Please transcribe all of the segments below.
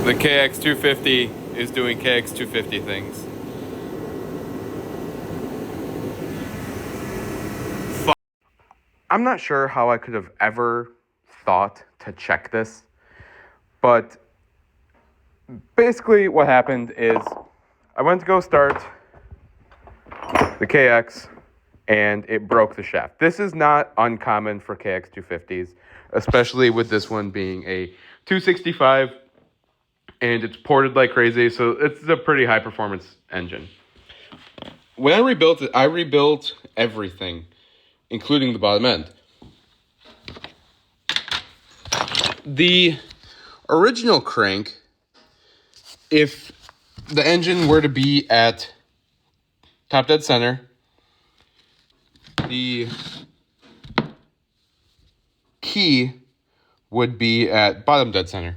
The KX250 is doing KX250 things. I'm not sure how I could have ever thought to check this, but basically what happened is I went to go start the KX and it broke the shaft. This is not uncommon for KX250s, especially with this one being a 265 and it's ported like crazy, so it's a pretty high performance engine. When I rebuilt it, I rebuilt everything, including the bottom end. The original crank, if the engine were to be at top dead center, the key would be at bottom dead center,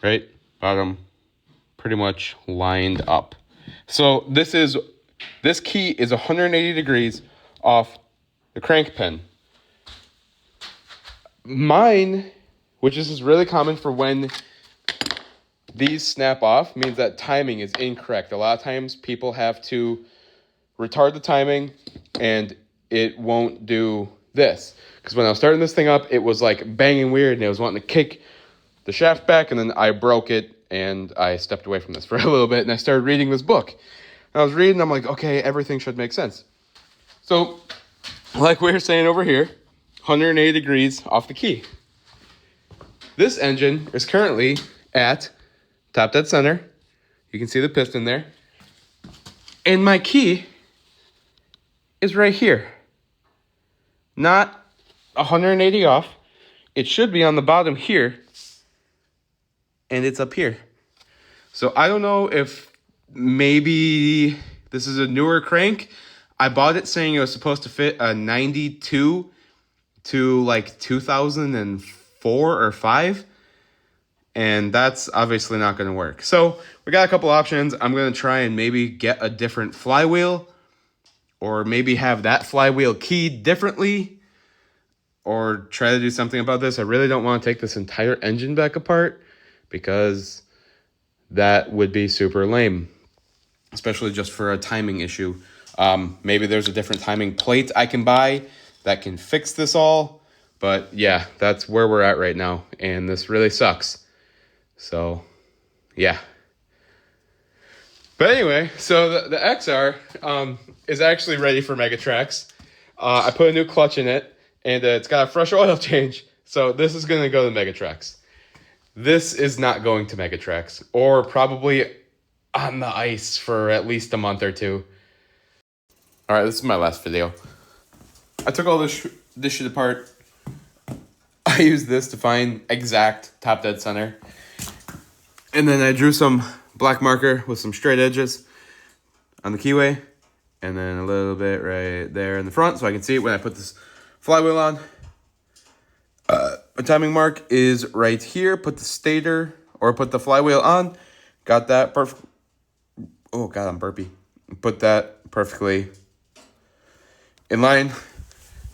right? Bottom pretty much lined up. So this key is 180 degrees off the crank pin. Mine, which is really common for when these snap off, means that timing is incorrect. A lot of times people have to retard the timing and it won't do this. Because when I was starting this thing up, it was like banging weird and it was wanting to kick the shaft back, and then I broke it and I stepped away from this for a little bit and I started reading this book. And I was reading, I'm like, okay, everything should make sense. So, like we were saying over here, 180 degrees off the key. This engine is currently at top dead center. You can see the piston there. And my key is right here. Not 180 off. It should be on the bottom here. And it's up here. So I don't know if maybe this is a newer crank. I bought it saying it was supposed to fit a 92 to like 2004 or 5. And that's obviously not going to work. So we got a couple options. I'm going to try and maybe get a different flywheel, or maybe have that flywheel keyed differently, or try to do something about this. I really don't want to take this entire engine back apart because that would be super lame, especially just for a timing issue. Maybe there's a different timing plate I can buy that can fix this all. But yeah, that's where we're at right now. And this really sucks. So, yeah. But anyway, so the XR is actually ready for Megatrax. I put a new clutch in it, and it's got a fresh oil change. So this is going to go to Megatrax. This is not going to Megatrax, or probably on the ice for at least a month or two. All right, this is my last video. I took all this shit apart. I used this to find exact top dead center. And then I drew some black marker with some straight edges on the keyway. And then a little bit right there in the front so I can see it when I put this flywheel on. A timing mark is right here. Put the stator, or put the flywheel on. Got that perfect. Oh, God, I'm burpy. Put that perfectly in line.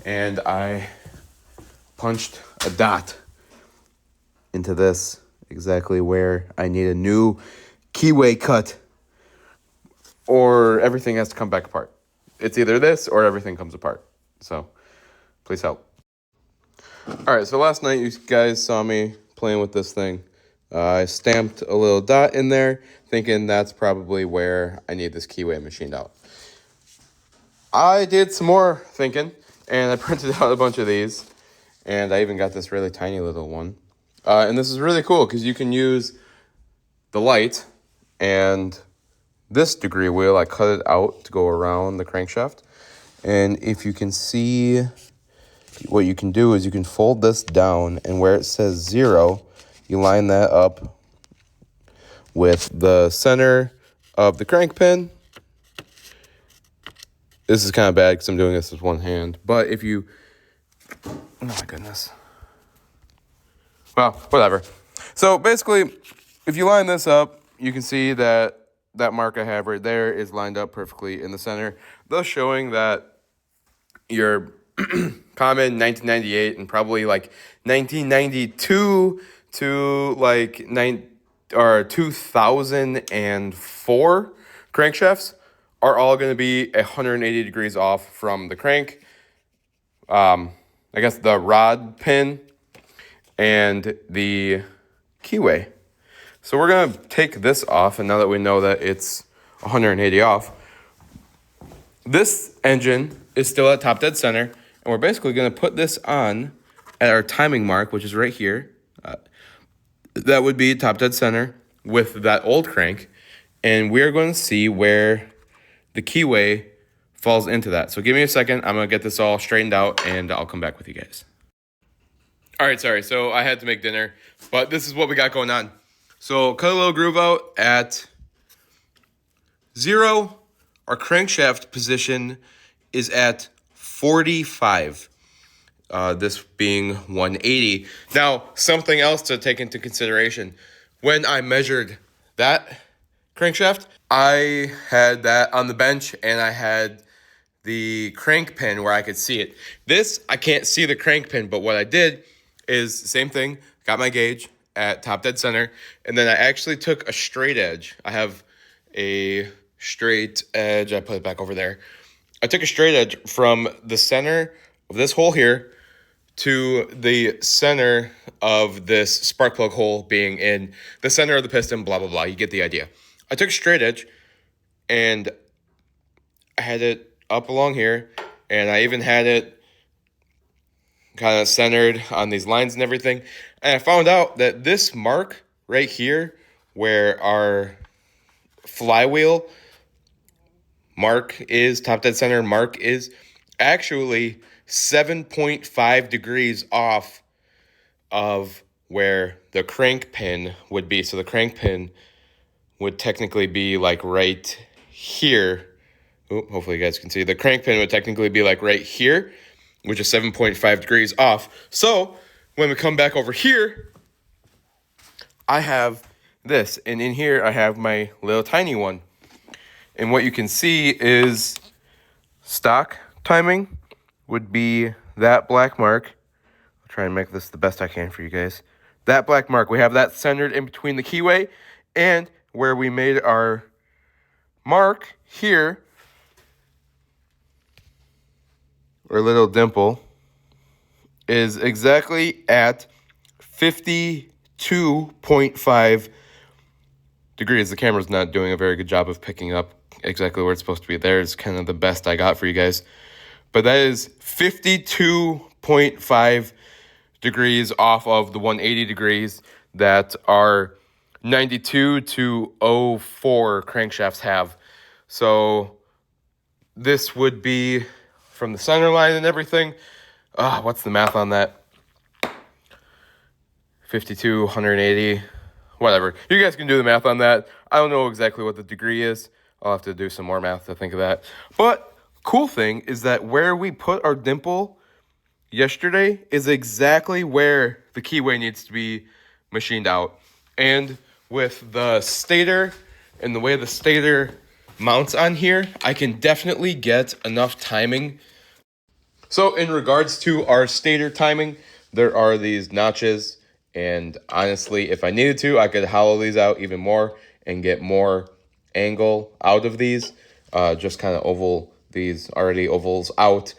And I punched a dot into this, exactly where I need a new keyway cut, or everything has to come back apart. It's either this or everything comes apart. So please help. All right, so last night you guys saw me playing with this thing. I stamped a little dot in there, thinking that's probably where I need this keyway machined out. I did some more thinking, and I printed out a bunch of these, and I even got this really tiny little one. And this is really cool because you can use the light and this degree wheel. I cut it out to go around the crankshaft. And if you can see, what you can do is you can fold this down, and where it says 0, you line that up with the center of the crank pin. This is kind of bad because I'm doing this with one hand. But if you... Oh my goodness. Well, whatever. So basically, if you line this up, you can see that that mark I have right there is lined up perfectly in the center, thus showing that your common 1998 and probably like 1992 to like our 2004 crankshafts are all going to be 180 degrees off from the crank. I guess the rod pin and the keyway. So we're going to take this off, and now that we know that it's 180 off, this engine is still at top dead center, and we're basically going to put this on at our timing mark, which is right here. That would be top dead center with that old crank, and we're going to see where the keyway falls into that. So give me a second. I'm going to get this all straightened out, and I'll come back with you guys. All right, sorry. So I had to make dinner, but this is what we got going on. So cut a little groove out at 0. Our crankshaft position is at 45. This being 180. Now, something else to take into consideration. When I measured that crankshaft, I had that on the bench, and I had the crank pin where I could see it. This, I can't see the crank pin, but what I did is the same thing. Got my gauge at top dead center, and then I actually took a straight edge. I have a straight edge. I put it back over there. I took a straight edge from the center of this hole here to the center of this spark plug hole being in the center of the piston, blah, blah, blah. You get the idea. I took a straight edge, and I had it up along here, and I even had it kind of centered on these lines and everything. And I found out that this mark right here, where our flywheel mark is, top dead center mark is, actually 7.5 degrees off of where the crank pin would be. So the crank pin would technically be like right here. Ooh, hopefully you guys can see. The crank pin would technically be like right here, which is 7.5 degrees off. So when we come back over here, I have this. And in here, I have my little tiny one. And what you can see is stock timing would be that black mark. I'll try and make this the best I can for you guys. That black mark, we have that centered in between the keyway and where we made our mark here, or little dimple, is exactly at 52.5 degrees. The camera's not doing a very good job of picking up exactly where it's supposed to be. There's kind of the best I got for you guys. But that is 52.5 degrees off of the 180 degrees that our 92 to 04 crankshafts have. So this would be from the center line and everything. What's the math on that? 52, 180, whatever. You guys can do the math on that. I don't know exactly what the degree is. I'll have to do some more math to think of that. But cool thing is that where we put our dimple yesterday is exactly where the keyway needs to be machined out. And with the stator and the way the stator mounts on here, I can definitely get enough timing. So in regards to our stator timing, there are these notches, and honestly, if I needed to, I could hollow these out even more and get more angle out of these. Just kind of oval these already ovals out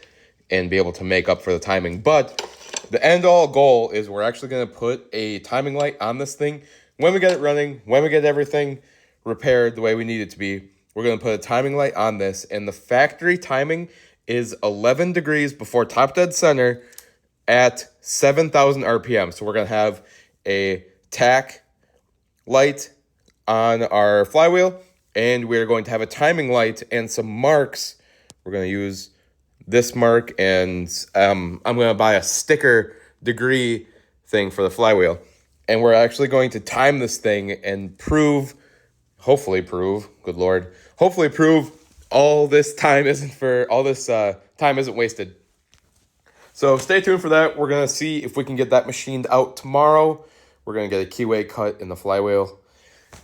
and be able to make up for the timing. But the end all goal is we're actually going to put a timing light on this thing. When we get it running, when we get everything repaired the way we need it to be, we're going to put a timing light on this. And the factory timing is 11 degrees before top dead center at 7,000 RPM. So we're going to have a tack light on our flywheel, and we're going to have a timing light and some marks. We're going to use this mark, and I'm going to buy a sticker degree thing for the flywheel. And we're actually going to time this thing and hopefully prove all this time isn't wasted. So stay tuned for that. We're going to see if we can get that machined out tomorrow. We're going to get a keyway cut in the flywheel,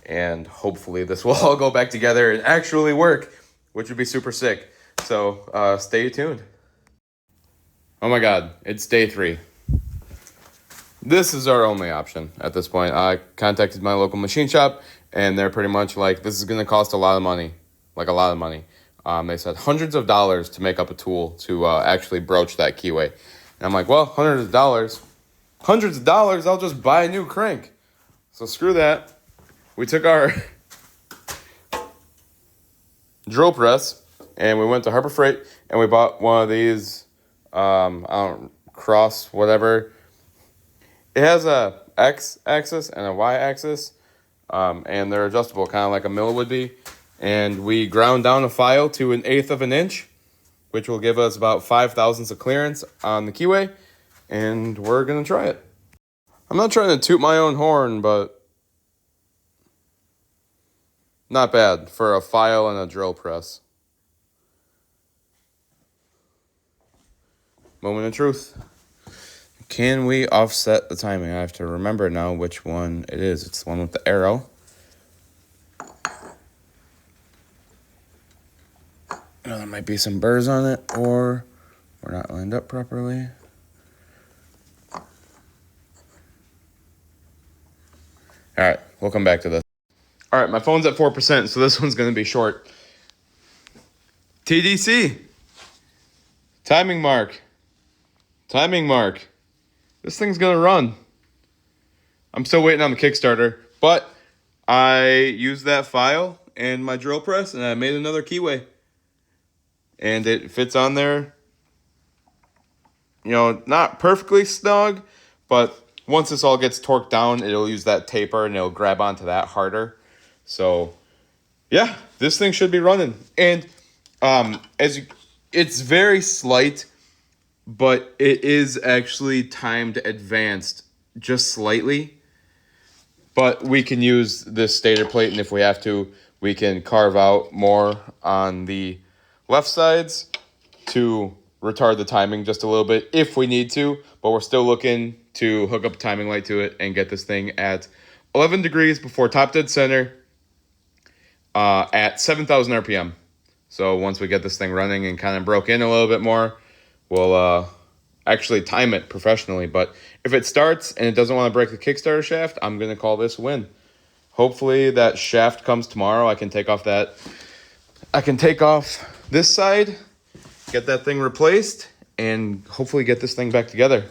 and hopefully this will all go back together and actually work, which would be super sick. So stay tuned. Oh my God, it's day 3. this is our only option at this point. I contacted my local machine shop, and they're pretty much like, this is going to cost a lot of money, like a lot of money. They said hundreds of dollars to make up a tool to actually broach that keyway. And I'm like, well, hundreds of dollars, I'll just buy a new crank. So screw that. We took our drill press, and we went to Harbor Freight, and we bought one of these, cross, whatever. It has a X-axis and a Y-axis, and they're adjustable, kind of like a mill would be. And we ground down a file to 1/8 of an inch, which will give us about 5 thousandths of clearance on the keyway, and we're going to try it. I'm not trying to toot my own horn, but not bad for a file and a drill press. Moment of truth. Can we offset the timing? I have to remember now which one it is. It's the one with the arrow. There might be some burrs on it, or we're not lined up properly. All right, we'll come back to this. All right, my phone's at 4%, so this one's going to be short. TDC. Timing mark. This thing's going to run. I'm still waiting on the Kickstarter, but I used that file and my drill press, and I made another keyway. And it fits on there, not perfectly snug, but once this all gets torqued down, it'll use that taper and it'll grab onto that harder. So, yeah, this thing should be running. And it's very slight, but it is actually timed advanced just slightly. But we can use this stator plate, and if we have to, we can carve out more on the left sides to retard the timing just a little bit if we need to, but we're still looking to hook up a timing light to it and get this thing at 11 degrees before top dead center at 7,000 RPM. So once we get this thing running and kind of broke in a little bit more, we'll actually time it professionally. But if it starts and it doesn't want to break the Kickstarter shaft, I'm going to call this a win. Hopefully that shaft comes tomorrow. I can take off this side, get that thing replaced, and hopefully get this thing back together.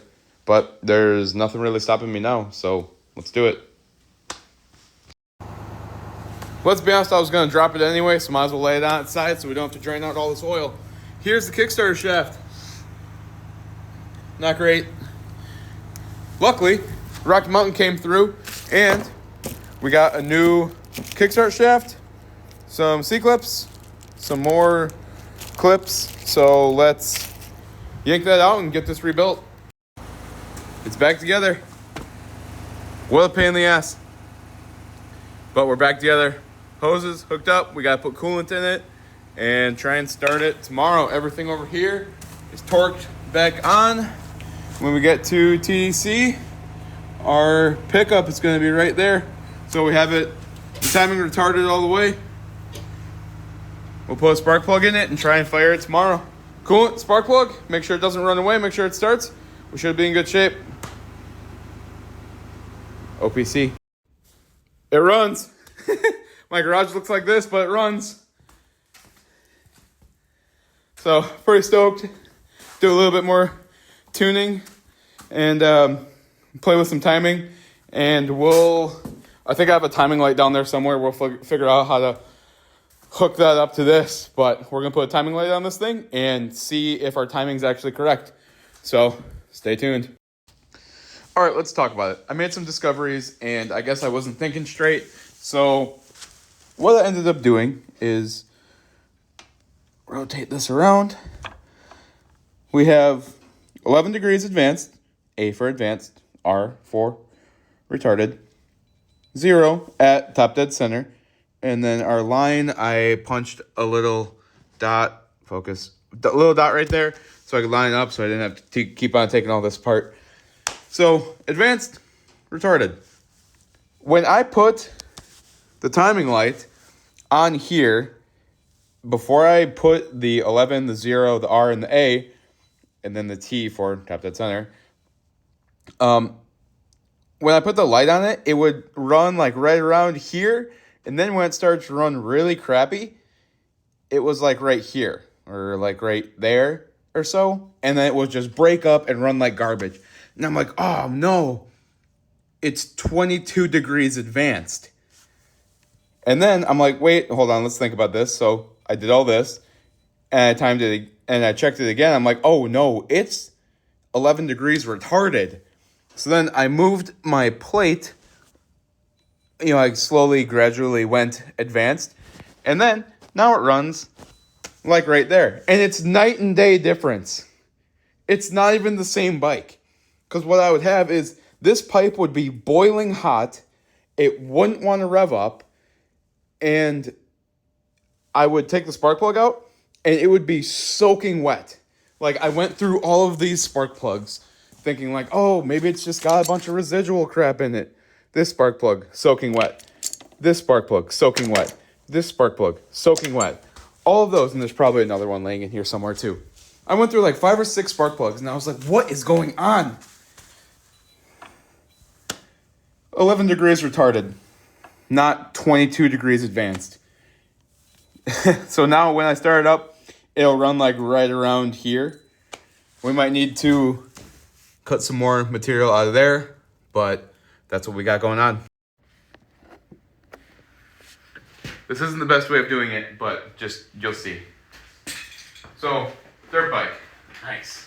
But there's nothing really stopping me now, so let's do it. Let's be honest, I was going to drop it anyway, so might as well lay it on its side so we don't have to drain out all this oil. Here's the Kickstarter shaft. Not great. Luckily, Rocky Mountain came through, and we got a new Kickstart shaft, some C-clips, some more clips. So let's yank that out and get this rebuilt. It's back together. What a pain in the ass. But we're back together. Hoses hooked up. We got to put coolant in it and try and start it tomorrow. Everything over here is torqued back on. When we get to TDC, our pickup is going to be right there. So we have it, the timing retarded all the way. We'll put a spark plug in it and try and fire it tomorrow. Coolant, spark plug, make sure it doesn't run away, make sure it starts. We should be in good shape. OPC. It runs. My garage looks like this, but it runs. So, pretty stoked. Do a little bit more tuning and play with some timing. And I think I have a timing light down there somewhere. We'll figure out how to hook that up to this. But we're going to put a timing light on this thing and see if our timing's actually correct. So, stay tuned. All right, let's talk about it. I made some discoveries, and I guess I wasn't thinking straight. So what I ended up doing is rotate this around. We have 11 degrees advanced, A for advanced, R for retarded, 0 at top dead center, and then our line, I punched a little dot, focus, a little dot right there so I could line it up so I didn't have to keep on taking all this apart. So, advanced, retarded. When I put the timing light on here, before I put the 11, the 0, the R, and the A, and then the T for top dead center, when I put the light on it, it would run like right around here. And then when it starts to run really crappy, it was like right here or like right there or so. And then it would just break up and run like garbage. And I'm like, oh no, it's 22 degrees advanced. And then I'm like, wait, hold on, let's think about this. So I did all this and I timed it and I checked it again. I'm like, oh no, it's 11 degrees retarded. So then I moved my plate, I slowly, gradually went advanced. And then now it runs like right there. And it's night and day difference. It's not even the same bike. Because what I would have is this pipe would be boiling hot. It wouldn't want to rev up. And I would take the spark plug out and it would be soaking wet. Like I went through all of these spark plugs thinking like, oh, maybe it's just got a bunch of residual crap in it. This spark plug, soaking wet. This spark plug, soaking wet. This spark plug, soaking wet. All of those, and there's probably another one laying in here somewhere too. I went through like 5 or 6 spark plugs, and I was like, what is going on? 11 degrees retarded, not 22 degrees advanced. So now when I start it up, it'll run like right around here. We might need to cut some more material out of there, but that's what we got going on. This isn't the best way of doing it, but just, you'll see. So, dirt bike. Nice.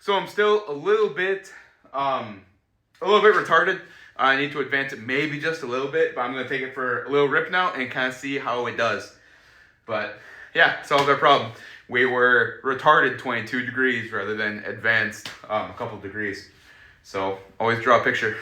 So I'm still a little bit retarded. I need to advance it maybe just a little bit, but I'm going to take it for a little rip now and kind of see how it does. But yeah, solved our problem. We were retarded 22 degrees rather than advanced a couple degrees. So always draw a picture.